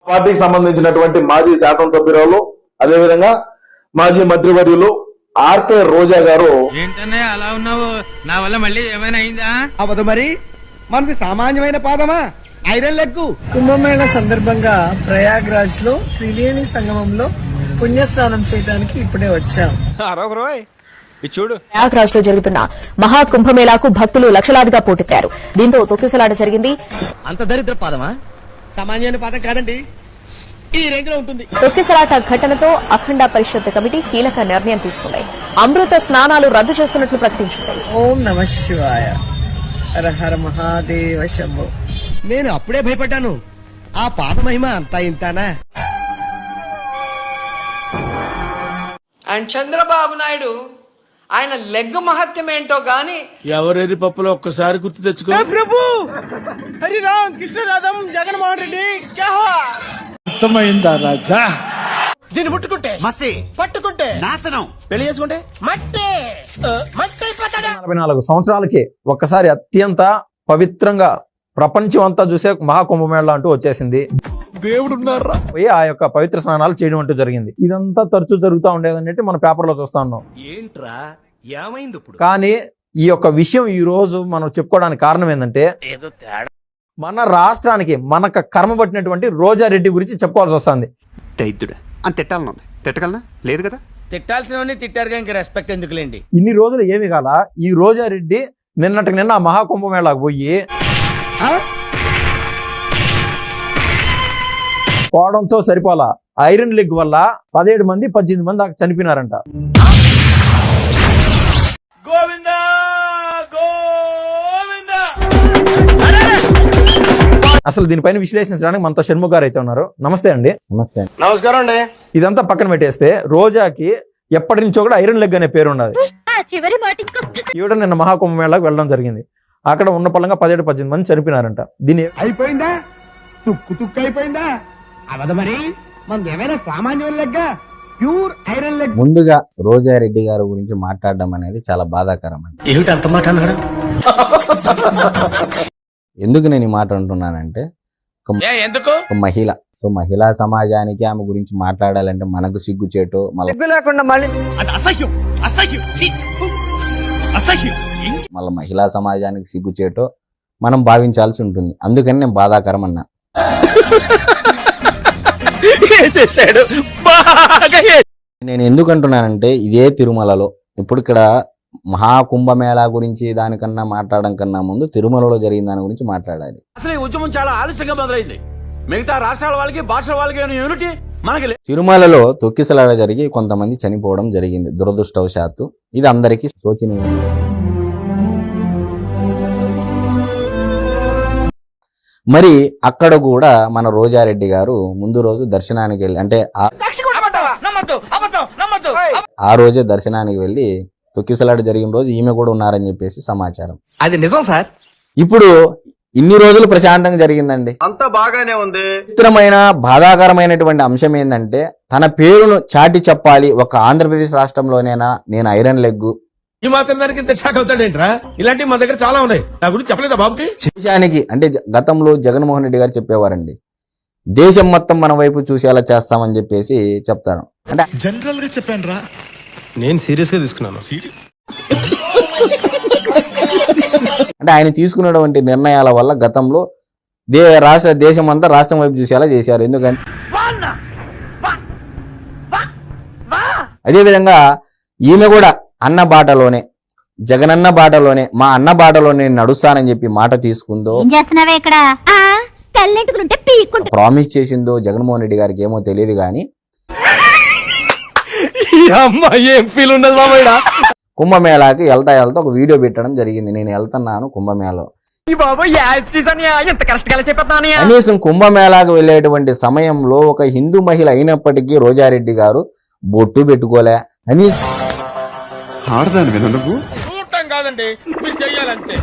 పార్టీకి సంబంధించినటువంటి మాజీ శాసనసభ్యురాలు అదేవిధంగా మాజీ మంత్రివర్యులు ఆర్కే రోజా గారు ఏంటనే అలా ఉన్నావు? నా వల్ల మళ్ళీ ఏమైనా అయిందా? అవదు మరి, మనది సామాన్యమైన పాదమా? Iron leg. కుంభమేళ సందర్భంగా ప్రయాగ్రాజ్ లో త్రివేణి సంగమంలో పుణ్యస్నానం చేయడానికి ఇప్పుడే వచ్చాం. ప్రయాగ్రాజ్ లో జరుగుతున్న మహాకుంభమేళాకు భక్తులు లక్షలాదిగా పోటెత్తారు. దీంతో తొక్కిసలాట జరిగింది. అంత దరిద్ర పాదమా? సామాన్యమైన పాదం కాదండి, ఈ రేంజ్ లో ఉంటుంది. తొక్కిసలాట ఘటనతో అఖండ పరిషత్ కమిటీ కీలక నిర్ణయం తీసుకుంది. అమృత స్నానాలు రద్దు చేస్తున్నట్లు ప్రకటించింది. ఓం నమ శివాయ, హర హర మహాదేవ శంభో. నేను అప్పుడే భయపడ్డాను, ఆ పాద మహిమ అంతా ఇంతానా? అండ్ చంద్రబాబు నాయుడు ఆయన లెగ్ మహత్యం ఏంటో గాని ఎవరెరి పప్పులో ఒక్కసారి గుర్తు తెచ్చుకో. ప్రభు హరిరామ్ కృష్ణరాధం జగన్మోహన్ రెడ్డి అర్థమైందా రాజా? దీన్ని ముట్టుకుంటే మసి, పట్టుకుంటే నాశనం, పెళ్లి చేసుకుంటే మట్టి మట్టి అయిపోతాడా? 44 సంవత్సరాలకి ఒక్కసారి అత్యంత పవిత్రంగా ప్రపంచం అంతా చూసే మహాకుంభమేళ అంటూ వచ్చేసింది. దేవుడున్నారా? పోయి ఆ యొక్క పవిత్ర స్నానాలు చేయడం అంటూ జరిగింది. ఇదంతా తరచూ జరుగుతూ ఉండేదన్నట్టు మన పేపర్లో చూస్తా ఉన్నాం. ఏంట్రా ఏమైంది ఇప్పుడు? కానీ ఈ యొక్క విషయం ఈ రోజు మనం చెప్పుకోవడానికి కారణం ఏంటంటే మన రాష్ట్రానికి మనకు కర్మ పట్టినటువంటి రోజారెడ్డి గురించి చెప్పుకోవాల్సి వస్తుంది. అని తిట్టాలనుంది, తిట్టగలనా? లేదు కదా. తిట్టాల్సినవన్నీ తిట్టారుగా, ఇంక రెస్పెక్ట్ ఎందుకులేండి. ఇన్ని రోజులు ఏమి కాల, ఈ రోజారెడ్డి నిన్నటికి నిన్న ఆ మహాకుంభమేళాకు పోయి పోవడంతో సరిపోలా, ఐరన్ లెగ్ వల్ల 17 మంది 18 మంది దాకా చనిపోయినారంట. అసలు దీనిపైన విశ్లేషించడానికి మనతో షణ్ముఖ్ గారు అయితే ఉన్నారు. నమస్తే అండి. నమస్తే. నమస్కారం అండి. ఇదంతా పక్కన పెట్టేస్తే రోజాకి ఎప్పటి నుంచో కూడా ఐరన్ లెగ్ అనే పేరు ఉన్నది. ఈవిడ నిన్న మహాకుంభమేళాకు వెళ్ళడం జరిగింది. అక్కడ ఉన్న పళ్ళంగా 17-18 మంది చనిపోయినారంట. దీని అయిపోయిందా? తుక్కు తుక్కు అయిపోయిందా? అవదు మరి, మనది ఏమైనా సామాన్యుల లెగ్గా? Pure iron leg. ముందుగా రోజారెడ్డి గారి గురించి మాట్లాడడం అనేది చాలా బాధాకరం అండి. ఏమిటి అంత మాట అన్నాడు? ఎందుకు నేను ఈ మాట అంటున్నానంటే, ఒక మహిళ, సో మహిళా సమాజానికి ఆమె గురించి మాట్లాడాలంటే మనకు సిగ్గుచేటో, మళ్ళీ మహిళా సమాజానికి సిగ్గుచేటో మనం భావించాల్సి ఉంటుంది. అందుకని నేను బాధాకరం అన్నా. నేను ఎందుకు అంటున్నానంటే, ఇదే తిరుమలలో ఇప్పుడు ఇక్కడ మహాకుంభమేళా గురించి దానికన్నా మాట్లాడడం కన్నా ముందు తిరుమలలో జరిగిన దాని గురించి మాట్లాడాలి. అసలు ఈ ఉద్యమం చాలా ఆలస్యంగా మొదలైంది. మిగతా రాష్ట్రాల వాళ్ళకి, భాషల వాళ్ళకి యూనిటీ మనకి. తిరుమలలో తొక్కిసలాట జరిగి కొంతమంది చనిపోవడం జరిగింది దురదృష్టవశాత్తు. ఇది అందరికీ శోచనీయం. మరి అక్కడ కూడా మన రోజారెడ్డి గారు ముందు రోజు దర్శనానికి వెళ్ళి, అంటే ఆ రోజే దర్శనానికి వెళ్ళి తొక్కిసలాట జరిగిన రోజు ఈమె కూడా ఉన్నారని చెప్పేసి సమాచారం. అది నిజం సార్. ఇప్పుడు ఇన్ని రోజులు ప్రశాంతంగా జరిగిందండి, అంతా బాగానే ఉంది. విచిత్రమైన బాధాకరమైనటువంటి అంశం ఏంటంటే, తన పేరును చాటి చెప్పాలి, ఒక ఆంధ్రప్రదేశ్ రాష్ట్రంలోనేనా నేను ఐరన్ లెగ్, ఈ మాత్రం దానికి ఇంత షాక్ అవుతాడేంట్రా? ఇలాంటివి మా దగ్గర చాలా ఉన్నాయి. నా గురించి చెప్పలేదా బాబుకి? దేశానికి అంటే గతంలో జగన్మోహన్ రెడ్డి గారు చెప్పేవారండి, దేశం మొత్తం మన వైపు చూసేలా చేస్తామని చెప్పేసి చెప్తాను. అంటే జనరల్ గా చెప్పాను రా, నేను సీరియస్ గా తీసుకున్నాను. అంటే ఆయన తీసుకున్నటువంటి నిర్ణయాల వల్ల గతంలో దేశం అంతా రాష్ట్రం వైపు చూసేలా చేశారు. ఎందుకంటే అదేవిధంగా ఈమె కూడా అన్న బాటలోనే, జగనన్న బాటలోనే, మా అన్న బాటలోనే నడుస్తానని చెప్పి మాట తీసుకుందో, ప్రామిస్ చేసిందో జగన్మోహన్ రెడ్డి గారికి ఏమో తెలియదు కానీ కుంభమేళాకి వెళ్తా ఒక వీడియో పెట్టడం జరిగింది. నేను వెళ్తున్నాను కుంభమేళలో. కనీసం కుంభమేళాకు వెళ్ళేటువంటి సమయంలో ఒక హిందూ మహిళ అయినప్పటికీ రోజారెడ్డి గారు బొట్టు పెట్టుకోలే అని. ఆడదాని విన నువ్వు చూడటం కాదండి, మీరు చెయ్యాలంతే.